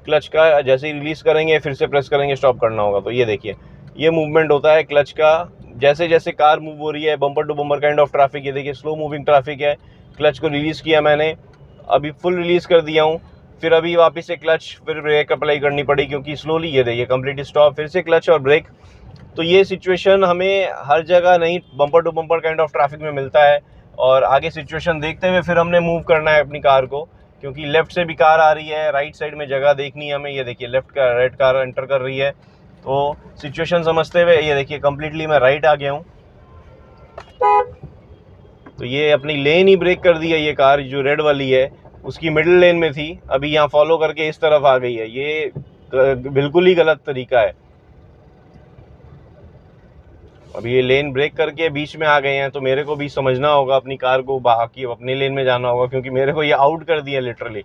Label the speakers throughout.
Speaker 1: Clutch का जैसे ही release करेंगे फिर से प्रेस करेंगे, स्टॉप करना होगा। तो ये देखिए, ये मूवमेंट होता है क्लच का। जैसे जैसे कार मूव हो रही है, bumper to bumper kind of traffic, ये देखिए स्लो मूविंग ट्रैफिक है। क्लच को रिलीज़ किया मैंने, अभी फुल रिलीज़ कर दिया हूँ, फिर अभी वापस से क्लच फिर ब्रेक अप्लाई करनी पड़ी क्योंकि स्लोली, ये देखिए कंप्लीट स्टॉप, फिर से क्लच और ब्रेक। तो ये सिचुएशन हमें हर जगह नहीं, bumper to bumper kind of traffic में मिलता है। और आगे सिचुएशन देखते हुए फिर हमने मूव करना है अपनी कार को, क्योंकि लेफ़्ट से भी कार आ रही है, राइट साइड में जगह देखनी है हमें। ये देखिए लेफ़्ट का रेड कार एंटर कर रही है, तो सिचुएशन समझते हुए ये देखिए कम्प्लीटली मैं राइट आ गया हूँ। तो ये अपनी लेन ही ब्रेक कर दी है, ये कार जो रेड वाली है उसकी मिडिल लेन में थी, अभी यहाँ फॉलो करके इस तरफ आ गई है। ये बिल्कुल ही गलत तरीका है। अभी ये लेन ब्रेक करके बीच में आ गए हैं, तो मेरे को भी समझना होगा अपनी कार को, बाकी अपनी लेन में जाना होगा, क्योंकि मेरे को ये आउट कर दिया लिटरली।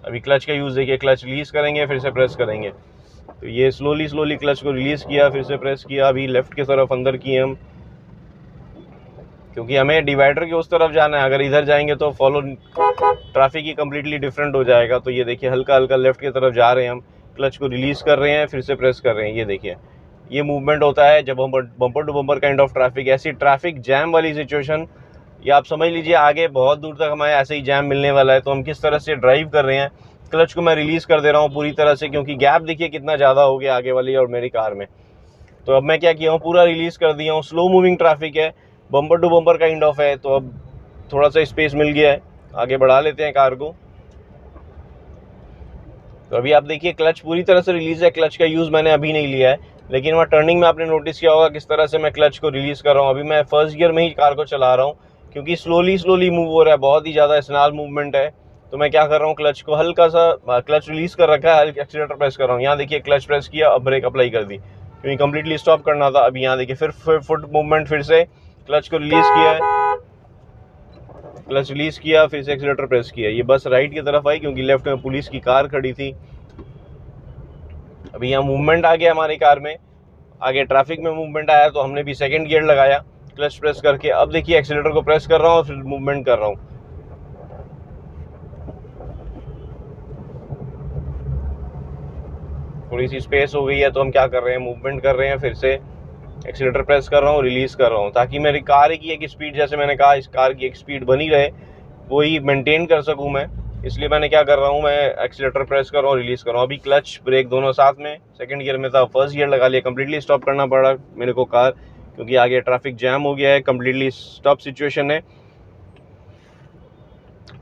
Speaker 1: अभी क्लच का यूज़ देखिए, क्लच रिलीज़ करेंगे फिर से प्रेस करेंगे, तो ये स्लोली क्लच को रिलीज़ किया, फिर से प्रेस किया, अभी लेफ़्ट की तरफ अंदर किए हम, क्योंकि हमें डिवाइडर के उस तरफ जाना है। अगर इधर जाएंगे तो फॉलो ट्रैफिक ही कम्प्लीटली डिफरेंट हो जाएगा। तो ये देखिए हल्का हल्का लेफ़्ट की तरफ जा रहे हैं हम, क्लच को रिलीज़ कर रहे हैं, फिर से प्रेस कर रहे हैं। ये देखिए ये मूवमेंट होता है जब हम bumper to bumper kind of traffic, ऐसी ट्रैफिक जैम वाली सिचुएशन, या आप समझ लीजिए आगे बहुत दूर तक हमें ऐसे ही जैम मिलने वाला है। तो हम किस तरह से ड्राइव कर रहे हैं, क्लच को मैं रिलीज़ कर दे रहा हूँ पूरी तरह से, क्योंकि गैप देखिए कितना ज़्यादा हो गया आगे वाली और मेरी कार में। तो अब मैं क्या किया हूँ, पूरा रिलीज़ कर दिया हूँ। स्लो मूविंग ट्रैफिक है, bumper to bumper kind of है, तो अब थोड़ा सा स्पेस मिल गया है, आगे बढ़ा लेते हैं कार को। तो अभी आप देखिए क्लच पूरी तरह से रिलीज़ है, क्लच का यूज़ मैंने अभी नहीं लिया है, लेकिन वहाँ टर्निंग में आपने नोटिस किया होगा किस तरह से मैं क्लच को रिलीज़ कर रहा हूँ। अभी मैं फर्स्ट गियर में ही कार को चला रहा हूँ, क्योंकि स्लोली मूव हो रहा है, बहुत ही ज़्यादा स्नॉल मूवमेंट है। तो मैं क्या कर रहा हूँ, क्लच को हल्का सा, क्लच रिलीज़ कर रखा है, हल्का एक्सीलेटर प्रेस कर रहा हूँ। यहाँ देखिए क्लच प्रेस किया, अब ब्रेक अप्लाई कर दी, क्योंकि कम्प्लीटली स्टॉप करना था। अभी यहाँ देखिए फिर फुट मूवमेंट, फिर से क्लच को रिलीज़ किया है, क्लच रिलीज़ किया, फिर से एक्सीलेटर प्रेस किया। ये बस राइट की तरफ आई क्योंकि लेफ्ट में पुलिस की कार खड़ी थी। अभी यहाँ मूवमेंट आ गया हमारी कार में, आगे ट्रैफिक में मूवमेंट आया, तो हमने भी सेकंड गियर लगाया क्लच प्रेस करके। अब देखिए एक्सीलेटर को प्रेस कर रहा हूँ, फिर मूवमेंट कर रहा हूँ। थोड़ी सी स्पेस हो गई है, तो हम क्या कर रहे हैं, मूवमेंट कर रहे हैं, फिर से एक्सीलेटर प्रेस कर रहा हूँ, रिलीज़ कर रहा हूँ, ताकि मेरी कार की एक स्पीड, जैसे मैंने कहा इस कार की एक स्पीड बनी रहे, वही मेंटेन कर सकूँ मैं। इसलिए मैंने क्या कर रहा हूँ, मैं एक्सीलेटर प्रेस कर रहा हूँ, रिलीज़ कर रहा हूँ। अभी क्लच ब्रेक दोनों साथ में, सेकंड गियर में था, फर्स्ट गियर लगा लिया, कम्प्लीटली स्टॉप करना पड़ा मेरे को कार, क्योंकि आगे ट्रैफिक जैम हो गया है, कम्प्लीटली स्टॉप सिचुएशन है।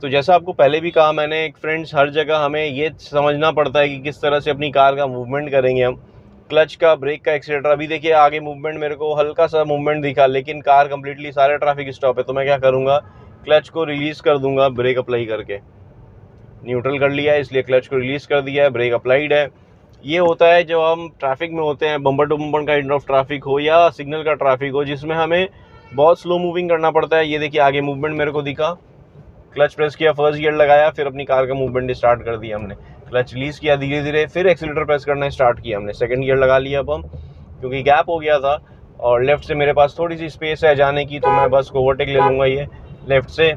Speaker 1: तो जैसा आपको पहले भी कहा मैंने, एक फ्रेंड्स, हर जगह हमें ये समझना पड़ता है कि किस तरह से अपनी कार का मूवमेंट करेंगे हम, क्लच का, ब्रेक का, एक्सीलेटर। अभी देखिए आगे मूवमेंट, मेरे को हल्का सा मूवमेंट दिखा, लेकिन कार कम्प्लीटली सारे ट्रैफिक स्टॉप है। तो मैं क्या करूँगा, क्लच को रिलीज़ कर दूंगा ब्रेक अप्लाई करके। न्यूट्रल कर लिया है, इसलिए क्लच को रिलीज़ कर दिया है, ब्रेक अप्लाइड है। ये होता है जब हम ट्रैफिक में होते हैं, bumper to bumper kind of traffic हो या सिग्नल का ट्रैफिक हो, जिसमें हमें बहुत स्लो मूविंग करना पड़ता है। ये देखिए आगे मूवमेंट मेरे को दिखा, क्लच प्रेस किया, फर्स्ट गियर लगाया, फिर अपनी कार का मूवमेंट स्टार्ट कर दिया हमने। क्लच रिलीज़ किया धीरे धीरे, फिर एक्सीलेटर प्रेस करना स्टार्ट किया हमने, सेकंड गियर लगा लिया अब हम, क्योंकि गैप हो गया था और लेफ़्ट से मेरे पास थोड़ी सी स्पेस है जाने की, तो मैं बस को ओवरटेक ले लूँगा ये लेफ़्ट से।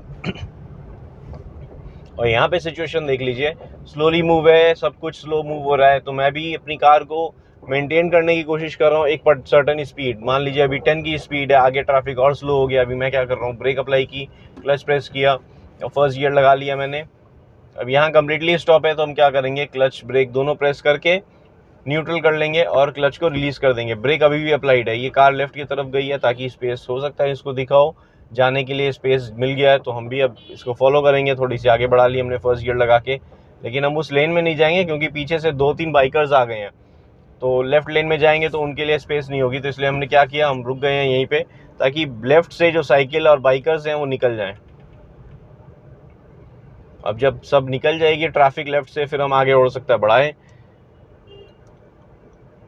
Speaker 1: और यहाँ पे सिचुएशन देख लीजिए, स्लोली मूव है, सब कुछ स्लो मूव हो रहा है, तो मैं भी अपनी कार को मेंटेन करने की कोशिश कर रहा हूँ एक सर्टेन स्पीड। मान लीजिए अभी 10 की स्पीड है, आगे ट्रैफिक और स्लो हो गया। अभी मैं क्या कर रहा हूँ, ब्रेक अप्लाई की, क्लच प्रेस किया और फर्स्ट गियर लगा लिया मैंने। अब यहाँ कम्प्लीटली स्टॉप है, तो हम क्या करेंगे, क्लच ब्रेक दोनों प्रेस करके न्यूट्रल कर लेंगे और क्लच को रिलीज़ कर देंगे। ब्रेक अभी भी अप्लाइड है। ये कार लेफ्ट की तरफ गई है ताकि स्पेस हो सकता है इसको दिखाओ, जाने के लिए स्पेस मिल गया है, तो हम भी अब इसको फॉलो करेंगे। थोड़ी सी आगे बढ़ा ली हमने फर्स्ट गियर लगा के, लेकिन हम उस लेन में नहीं जाएंगे क्योंकि पीछे से 2-3 बाइकर्स आ गए हैं, तो लेफ्ट लेन में जाएंगे तो उनके लिए स्पेस नहीं होगी। तो इसलिए हमने क्या किया, हम रुक गए हैं यहीं पे, ताकि लेफ्ट से जो साइकिल और बाइकर्स हैं वो निकल जाएं। अब जब सब निकल जाएगी ट्रैफिक लेफ्ट से, फिर हम आगे बढ़ सकते हैं, बढ़ाएं।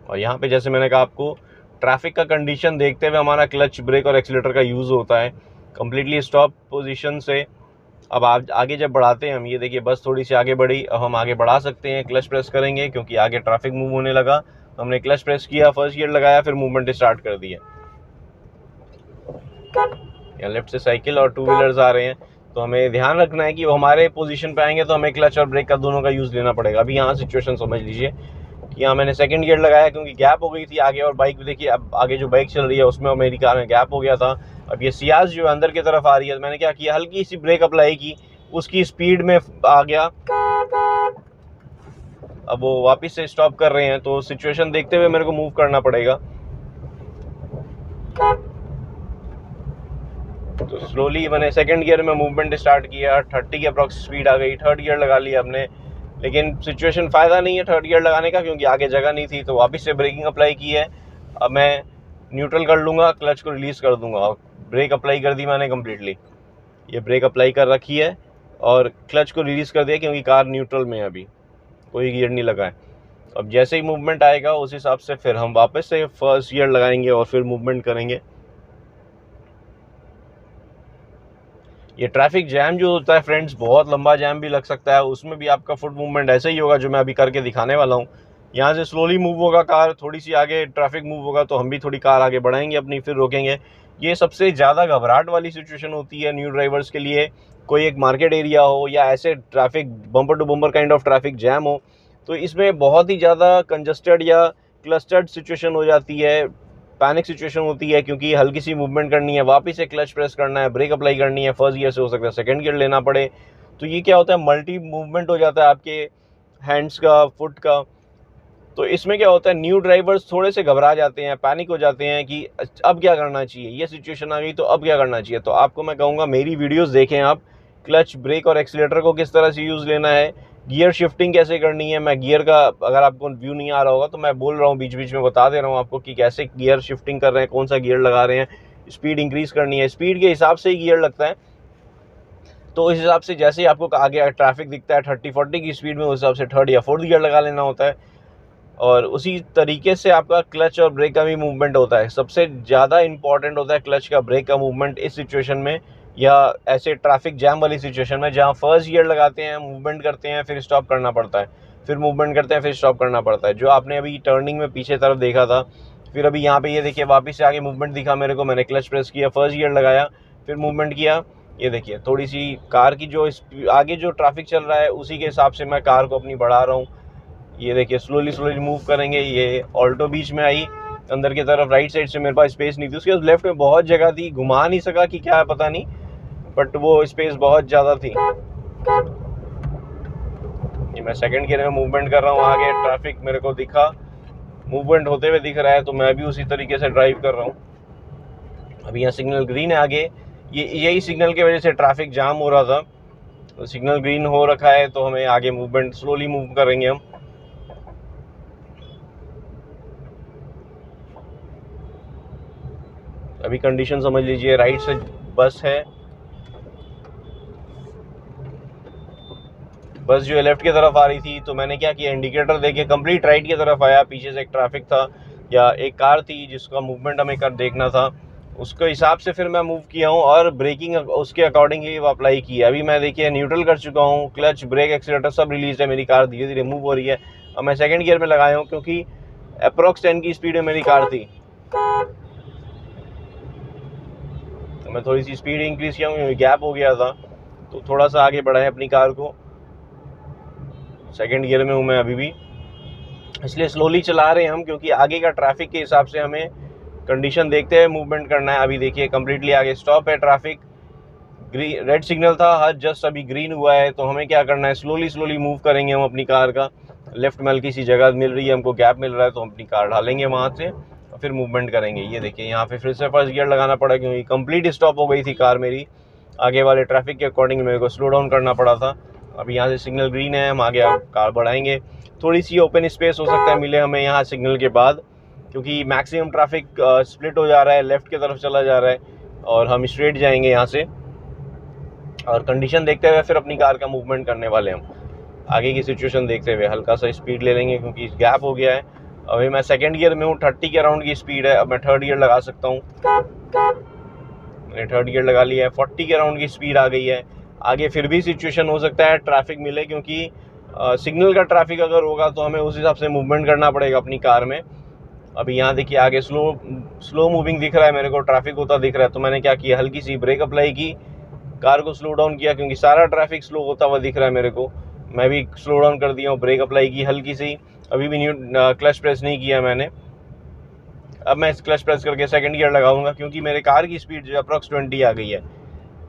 Speaker 1: और यहाँ पे जैसे मैंने कहा आपको, ट्रैफिक का कंडीशन देखते हुए हमारा क्लच, ब्रेक और एक्सीलेटर का यूज़ होता है कम्प्लीटली स्टॉप पोजीशन से। अब आगे जब बढ़ाते हैं हम, ये देखिए बस थोड़ी सी आगे बढ़ी, अब हम आगे बढ़ा सकते हैं, क्लच प्रेस करेंगे क्योंकि आगे ट्रैफिक मूव होने लगा। हमने क्लच प्रेस किया, फर्स्ट गियर लगाया, फिर मूवमेंट स्टार्ट कर दिया। यहाँ लेफ्ट से साइकिल और टू व्हीलर्स आ रहे हैं, तो हमें ध्यान रखना है कि वो हमारे पोजीशन पे आएंगे तो हमें क्लच और ब्रेक का दोनों का यूज़ लेना पड़ेगा। अभी यहाँ सिचुएशन समझ लीजिए कि यहाँ मैंने सेकंड गियर लगाया क्योंकि गैप हो गई थी आगे, और बाइक भी देखिए अब आगे जो बाइक चल रही है उसमें मेरी कार में गैप हो गया था। अब ये सियाज जो अंदर की तरफ आ रही है, तो मैंने क्या किया, हल्की सी ब्रेक अप्लाई की, उसकी स्पीड में आ गया। अब वो वापस से स्टॉप कर रहे हैं, तो सिचुएशन देखते हुए मेरे को मूव करना पड़ेगा। तो स्लोली मैंने सेकंड गियर में मूवमेंट स्टार्ट किया, 30 की अप्रॉक्स स्पीड आ गई, थर्ड गियर लगा लिया हमने। लेकिन सिचुएशन फ़ायदा नहीं है थर्ड गियर लगाने का क्योंकि आगे जगह नहीं थी, तो वापस से ब्रेकिंग अप्लाई की है। अब मैं न्यूट्रल कर लूँगा, क्लच को रिलीज़ कर दूँगा। ब्रेक अप्लाई कर दी मैंने कम्प्लीटली, ये ब्रेक अप्लाई कर रखी है और क्लच को रिलीज़ कर दिया क्योंकि कार न्यूट्रल में है, अभी कोई गियर नहीं लगा है। अब जैसे ही मूवमेंट आएगा उस हिसाब से फिर हम वापस से फर्स्ट गियर लगाएंगे और फिर मूवमेंट करेंगे। ये ट्रैफिक जैम जो होता है फ्रेंड्स, बहुत लंबा जैम भी लग सकता है, उसमें भी आपका फुट मूवमेंट ऐसे ही होगा जो मैं अभी करके दिखाने वाला हूँ। यहाँ से स्लोली मूव होगा कार, थोड़ी सी आगे ट्रैफिक मूव होगा तो हम भी थोड़ी कार आगे बढ़ाएंगे अपनी, फिर रोकेंगे। ये सबसे ज़्यादा घबराहट वाली सिचुएशन होती है न्यू ड्राइवर्स के लिए। कोई एक मार्केट एरिया हो या ऐसे traffic bumper to bumper kind of traffic jam हो, तो इसमें बहुत ही ज़्यादा कंजस्टेड या क्लस्टर्ड सिचुएशन हो जाती है, पैनिक सिचुएशन होती है क्योंकि हल्की सी मूवमेंट करनी है, वापस से क्लच प्रेस करना है, ब्रेक अप्लाई करनी है, फर्स्ट गियर से हो सकता है सेकंड गियर लेना पड़े। तो ये क्या होता है, मल्टी मूवमेंट हो जाता है आपके हैंड्स का, फुट का। तो इसमें क्या होता है, न्यू ड्राइवर्स थोड़े से घबरा जाते हैं, पैनिक हो जाते हैं कि अब क्या करना चाहिए, ये सिचुएशन आ गई तो अब क्या करना चाहिए। तो आपको मैं कहूँगा मेरी वीडियोज़ देखें आप, क्लच, ब्रेक और एक्सीलेटर को किस तरह से यूज़ लेना है, गियर शिफ्टिंग कैसे करनी है। मैं गियर का, अगर आपको व्यू नहीं आ रहा होगा तो मैं बोल रहा हूँ, बीच बीच में बता दे रहा हूँ आपको कि कैसे गियर शिफ्टिंग कर रहे हैं, कौन सा गियर लगा रहे हैं, स्पीड इंक्रीज़ करनी है, स्पीड के हिसाब से ही गियर लगता है। तो इस हिसाब से जैसे ही आपको आगे ट्रैफिक दिखता है 30-40 की स्पीड में, उस हिसाब से थर्ड या फोर्थ गियर लगा लेना होता है। और उसी तरीके से आपका क्लच और ब्रेक का भी मूवमेंट होता है। सबसे ज़्यादा इंपॉर्टेंट होता है क्लच का, ब्रेक का मूवमेंट इस सिचुएशन में, या ऐसे ट्रैफिक जैम वाली सिचुएशन में जहाँ फर्स्ट गियर लगाते हैं, मूवमेंट करते हैं, फिर स्टॉप करना पड़ता है, फिर मूवमेंट करते हैं, फिर स्टॉप करना पड़ता है, जो आपने अभी टर्निंग में पीछे तरफ देखा था। फिर अभी यहाँ पे ये देखिए वापस से आगे मूवमेंट दिखा मेरे को, मैंने क्लच प्रेस किया, फर्स्ट गियर लगाया, फिर मूवमेंट किया। ये देखिए थोड़ी सी कार की जो आगे जो ट्रैफिक चल रहा है उसी के हिसाब से मैं कार को अपनी बढ़ा रहा हूँ। ये देखिए स्लोली स्लोली मूव करेंगे। ये ऑल्टो बीच में आई अंदर की तरफ, राइट साइड से मेरे पास स्पेस नहीं थी, उसके बाद लेफ्ट में बहुत जगह थी, घुमा नहीं सका कि क्या है पता नहीं, बट वो स्पेस बहुत ज़्यादा थी। ये मैं सेकंड गियर में मूवमेंट कर रहा हूँ, आगे ट्रैफिक मेरे को दिखा, मूवमेंट होते हुए दिख रहा है, तो मैं भी उसी तरीके से ड्राइव कर रहा हूँ। अभी यहाँ सिग्नल ग्रीन है आगे, यही सिग्नल की वजह से ट्रैफिक जाम हो रहा था, तो सिग्नल ग्रीन हो रखा है तो हमें आगे मूवमेंट स्लोली मूव करेंगे हम। अभी कंडीशन समझ लीजिए, राइट से बस है, बस जो है लेफ्ट की तरफ आ रही थी, तो मैंने क्या किया, इंडिकेटर देके कंप्लीट राइट की तरफ आया। पीछे से एक ट्रैफिक था या एक कार थी जिसका मूवमेंट हमें कर देखना था, उसके हिसाब से फिर मैं मूव किया हूँ और ब्रेकिंग उसके अकॉर्डिंग ही अप्लाई की है। अभी मैं देखिए न्यूट्रल कर चुका हूँ, क्लच, ब्रेक, एक्सीलेटर सब रिलीज है, मेरी कार धीरे धीरे मूव हो रही है। अब मैं सेकंड गियर में लगाया हूँ क्योंकि अप्रॉक्स 10 की स्पीड में मेरी कार थी, तो मैं थोड़ी सी स्पीड इंक्रीज किया हूँ, गैप हो गया था तो थोड़ा सा आगे बढ़ाएं अपनी कार को। सेकंड गियर में हूँ मैं अभी भी, इसलिए स्लोली चला रहे हैं हम क्योंकि आगे का ट्रैफिक के हिसाब से हमें कंडीशन देखते हुए मूवमेंट करना है। अभी देखिए कम्प्लीटली आगे स्टॉप है, ट्रैफिक ग्रीन, रेड सिग्नल था, हर जस्ट अभी ग्रीन हुआ है, तो हमें क्या करना है, स्लोली स्लोली मूव करेंगे हम अपनी कार का। लेफ्ट में हल्की सी जगह मिल रही है हमको, गैप मिल रहा है, तो हम अपनी कार ढालेंगे वहाँ से और फिर मूवमेंट करेंगे। ये देखिए यहाँ पे फिर से फर्स्ट गियर लगाना पड़ा क्योंकि कंप्लीट स्टॉप हो गई थी कार मेरी, आगे वाले ट्रैफिक के अकॉर्डिंग मेरे को स्लो डाउन करना पड़ा था। अभी यहाँ से सिग्नल ग्रीन है, हम आगे कार बढ़ाएंगे। थोड़ी सी ओपन स्पेस हो सकता है मिले हमें यहाँ सिग्नल के बाद, क्योंकि मैक्सिमम ट्रैफिक स्प्लिट हो जा रहा है, लेफ़्ट की तरफ चला जा रहा है और हम स्ट्रेट जाएंगे यहाँ से। और कंडीशन देखते हुए फिर अपनी कार का मूवमेंट करने वाले हम, आगे की सिचुएशन देखते हुए हल्का सा स्पीड ले लेंगे क्योंकि गैप हो गया है। अभी मैं सेकंड गियर में हूँ, 30 के अराउंड की स्पीड है। अब मैं थर्ड गियर लगा सकता हूँ, मैंने थर्ड गियर लगा लिया है, 40 के अराउंड की स्पीड आ गई है। आगे फिर भी सिचुएशन हो सकता है ट्रैफिक मिले, क्योंकि सिग्नल का ट्रैफिक अगर होगा तो हमें उस हिसाब से मूवमेंट करना पड़ेगा अपनी कार में। अभी यहाँ देखिए आगे स्लो मूविंग दिख रहा है मेरे को, ट्रैफिक होता दिख रहा है, तो मैंने क्या किया, हल्की सी ब्रेक अप्लाई की, कार को स्लो डाउन किया क्योंकि सारा ट्रैफिक स्लो होता हुआ दिख रहा है मेरे को। मैं भी स्लो डाउन कर दिया हूँ, ब्रेक अप्लाई की हल्की सी, अभी भी क्लच प्रेस नहीं किया मैंने। अब मैं इस क्लच प्रेस करके सेकंड गियर लगाऊंगा क्योंकि मेरे कार की स्पीड जो अप्रॉक्स 20 आ गई है।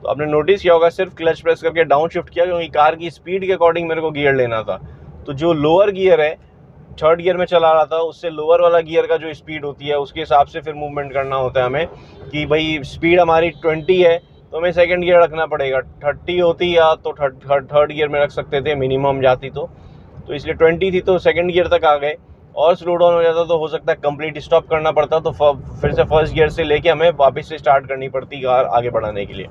Speaker 1: तो आपने नोटिस किया होगा सिर्फ क्लच प्रेस करके डाउन शिफ्ट किया क्योंकि कार की स्पीड के अकॉर्डिंग मेरे को गियर लेना था। तो जो लोअर गियर है, थर्ड गियर में चला रहा था, उससे लोअर वाला गियर का जो स्पीड होती है उसके हिसाब से फिर मूवमेंट करना होता है हमें कि भाई स्पीड हमारी 20 है तो हमें सेकंड गियर रखना पड़ेगा। 30 होती या तो थर्ड गियर में रख सकते थे मिनिमम जाती तो इसलिए 20 थी तो सेकंड गियर तक आ गए। और स्लो डाउन हो जाता तो हो सकता है कंप्लीट स्टॉप करना पड़ता, तो फिर से फर्स्ट गियर से लेके हमें वापस से स्टार्ट करनी पड़ती कार आगे बढ़ाने के लिए।